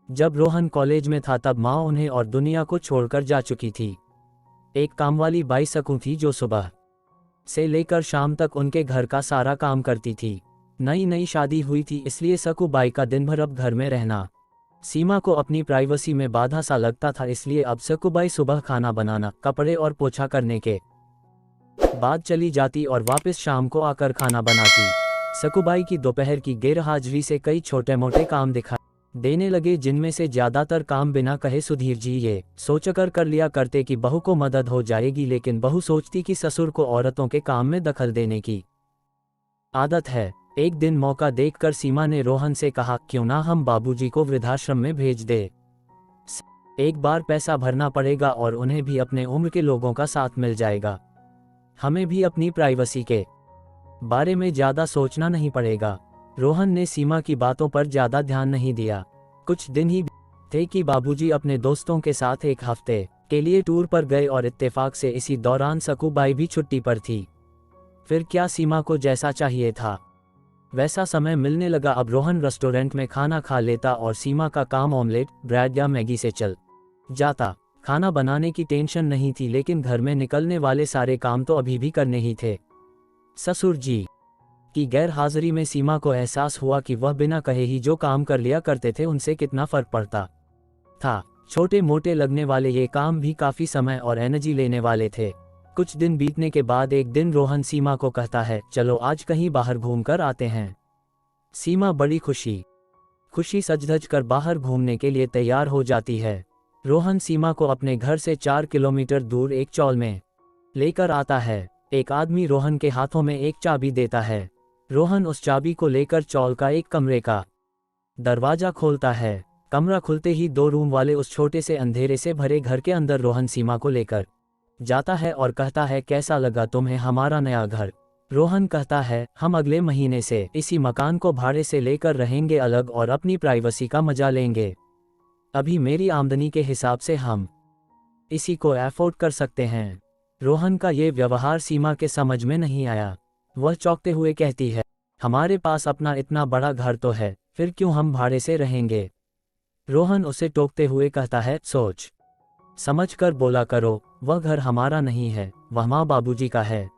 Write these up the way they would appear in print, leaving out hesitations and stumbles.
जब रोहन कॉलेज में था तब माँ उन्हें और दुनिया को छोड़कर जा चुकी थी। एक कामवाली बाई सकू थी जो सुबह से लेकर शाम तक उनके घर का सारा काम करती थी। नई नई शादी हुई थी, इसलिए सकू बाई का दिन भर अब घर में रहना सीमा को अपनी प्राइवेसी में बाधा सा लगता था। इसलिए अब सकूबाई सुबह खाना बनाना, कपड़े और पोछा करने के बाद चली जाती और वापस शाम को आकर खाना बनाती। सकूबाई की दोपहर की गैरहाजिरी से कई छोटे मोटे काम दिखाई देने लगे, जिनमें से ज्यादातर काम बिना कहे सुधीर जी ये सोचकर कर लिया करते कि बहू को मदद हो जाएगी, लेकिन बहू सोचती कि ससुर को औरतों के काम में दखल देने की आदत है। एक दिन मौका देखकर सीमा ने रोहन से कहा, क्यों ना हम बाबूजी को वृद्धाश्रम में भेज दे। एक बार पैसा भरना पड़ेगा और उन्हें भी अपने उम्र के लोगों का साथ मिल जाएगा। हमें भी अपनी प्राइवेसी के बारे में ज्यादा सोचना नहीं पड़ेगा। रोहन ने सीमा की बातों पर ज्यादा ध्यान नहीं दिया। कुछ दिन ही थे कि बाबूजी अपने दोस्तों के साथ एक हफ्ते के लिए टूर पर गए और इत्तेफाक से इसी दौरान सकूबाई भी छुट्टी पर थी। फिर क्या, सीमा को जैसा चाहिए था वैसा समय मिलने लगा। अब रोहन रेस्टोरेंट में खाना खा लेता और सीमा का काम ऑमलेट, ब्रेड या मैगी से चल जाता। खाना बनाने की टेंशन नहीं थी, लेकिन घर में निकलने वाले सारे काम तो अभी भी करने ही थे। ससुर जी की गैर हाजिरी में सीमा को एहसास हुआ कि वह बिना कहे ही जो काम कर लिया करते थे उनसे कितना फर्क पड़ता था। छोटे मोटे लगने वाले ये काम भी काफी समय और एनर्जी लेने वाले थे। कुछ दिन बीतने के बाद एक दिन रोहन सीमा को कहता है, चलो आज कहीं बाहर घूमकर आते हैं। सीमा बड़ी खुशी सज-धज कर बाहर घूमने के लिए तैयार हो जाती है। रोहन सीमा को अपने घर से 4 किलोमीटर दूर एक चौल में लेकर आता है। एक आदमी रोहन के हाथों में एक चाबी देता है। रोहन उस चाबी को लेकर चौल का एक कमरे का दरवाजा खोलता है। कमरा खुलते ही 2 रूम वाले उस छोटे से अंधेरे से भरे घर के अंदर रोहन सीमा को लेकर जाता है और कहता है, कैसा लगा तुम्हें हमारा नया घर। रोहन कहता है, हम अगले महीने से इसी मकान को भाड़े से लेकर रहेंगे अलग और अपनी प्राइवेसी का मजा लेंगे। अभी मेरी आमदनी के हिसाब से हम इसी को अफोर्ड कर सकते हैं। रोहन का ये व्यवहार सीमा के समझ में नहीं आया। वह चौंकते हुए कहती है, हमारे पास अपना इतना बड़ा घर तो है, फिर क्यों हम भाड़े से रहेंगे। रोहन उसे टोकते हुए कहता है, सोच समझ कर बोला करो, वह घर हमारा नहीं है, वह माँ बाबूजी का है।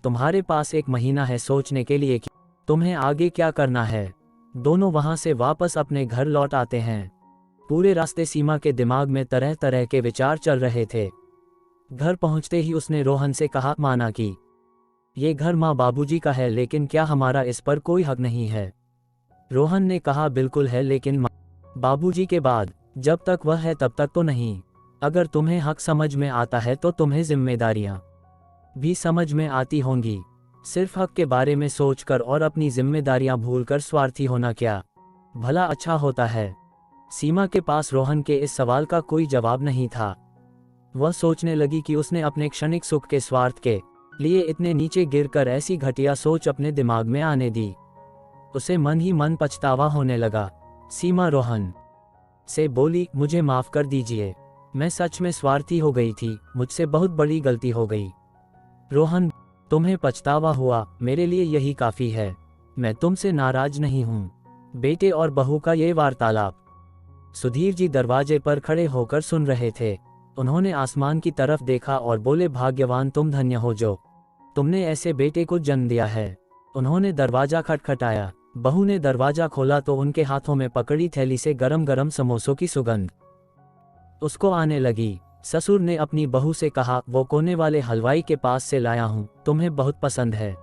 तुम्हारे पास 1 महीना है सोचने के लिए कि तुम्हें आगे क्या करना है। दोनों वहां से वापस अपने घर लौट आते हैं। पूरे रास्ते सीमा के दिमाग में तरह तरह के विचार चल रहे थे। घर पहुंचते ही उसने रोहन से कहा, माना कि ये घर माँ बाबूजी का है, लेकिन क्या हमारा इस पर कोई हक नहीं है। रोहन ने कहा, बिल्कुल है, लेकिन माँ बाबूजी के बाद जब तक वह है तब तक तो नहीं। अगर तुम्हें हक समझ में आता है तो तुम्हें जिम्मेदारियां भी समझ में आती होंगी। सिर्फ हक के बारे में सोचकर और अपनी जिम्मेदारियां भूलकर स्वार्थी होना क्या भला अच्छा होता है। सीमा के पास रोहन के इस सवाल का कोई जवाब नहीं था। वह सोचने लगी कि उसने अपने क्षणिक सुख के स्वार्थ के लिए इतने नीचे गिरकर ऐसी घटिया सोच अपने दिमाग में आने दी। उसे मन ही मन पछतावा होने लगा। सीमा रोहन से बोली, मुझे माफ कर दीजिए, मैं सच में स्वार्थी हो गई थी, मुझसे बहुत बड़ी गलती हो गई। रोहन, तुम्हें पछतावा हुआ, मेरे लिए यही काफी है, मैं तुमसे नाराज नहीं हूँ। बेटे और बहू का ये वार्तालाप सुधीर जी दरवाजे पर खड़े होकर सुन रहे थे। उन्होंने आसमान की तरफ देखा और बोले, भाग्यवान तुम, धन्य हो जो तुमने ऐसे बेटे को जन्म दिया है। उन्होंने दरवाजा खटखटाया। बहू ने दरवाजा खोला तो उनके हाथों में पकड़ी थैली से गरम गरम समोसों की सुगंध उसको आने लगी। ससुर ने अपनी बहू से कहा, वो कोने वाले हलवाई के पास से लाया हूँ, तुम्हें बहुत पसंद है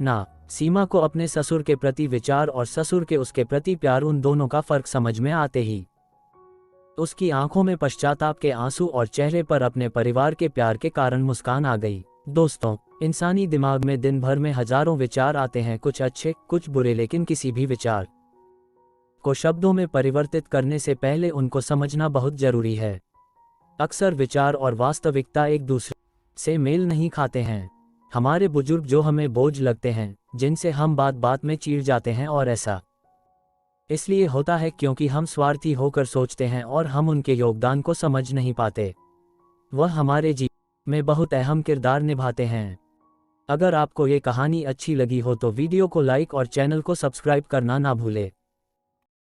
ना। सीमा को अपने ससुर के प्रति विचार और ससुर के उसके प्रति प्यार, उन दोनों का फर्क समझ में आते ही उसकी आंखों में पश्चाताप के आंसू और चेहरे पर अपने परिवार के प्यार के कारण मुस्कान आ गई। दोस्तों, इंसानी दिमाग में दिन भर में हजारों विचार आते हैं, कुछ अच्छे कुछ बुरे, लेकिन किसी भी विचार को शब्दों में परिवर्तित करने से पहले उनको समझना बहुत जरूरी है। अक्सर विचार और वास्तविकता एक दूसरे से मेल नहीं खाते हैं। हमारे बुजुर्ग जो हमें बोझ लगते हैं, जिनसे हम बात बात में चिढ़ जाते हैं, और ऐसा इसलिए होता है क्योंकि हम स्वार्थी होकर सोचते हैं और हम उनके योगदान को समझ नहीं पाते। वह हमारे जीवन में बहुत अहम किरदार निभाते हैं। अगर आपको ये कहानी अच्छी लगी हो तो वीडियो को लाइक और चैनल को सब्सक्राइब करना ना भूले।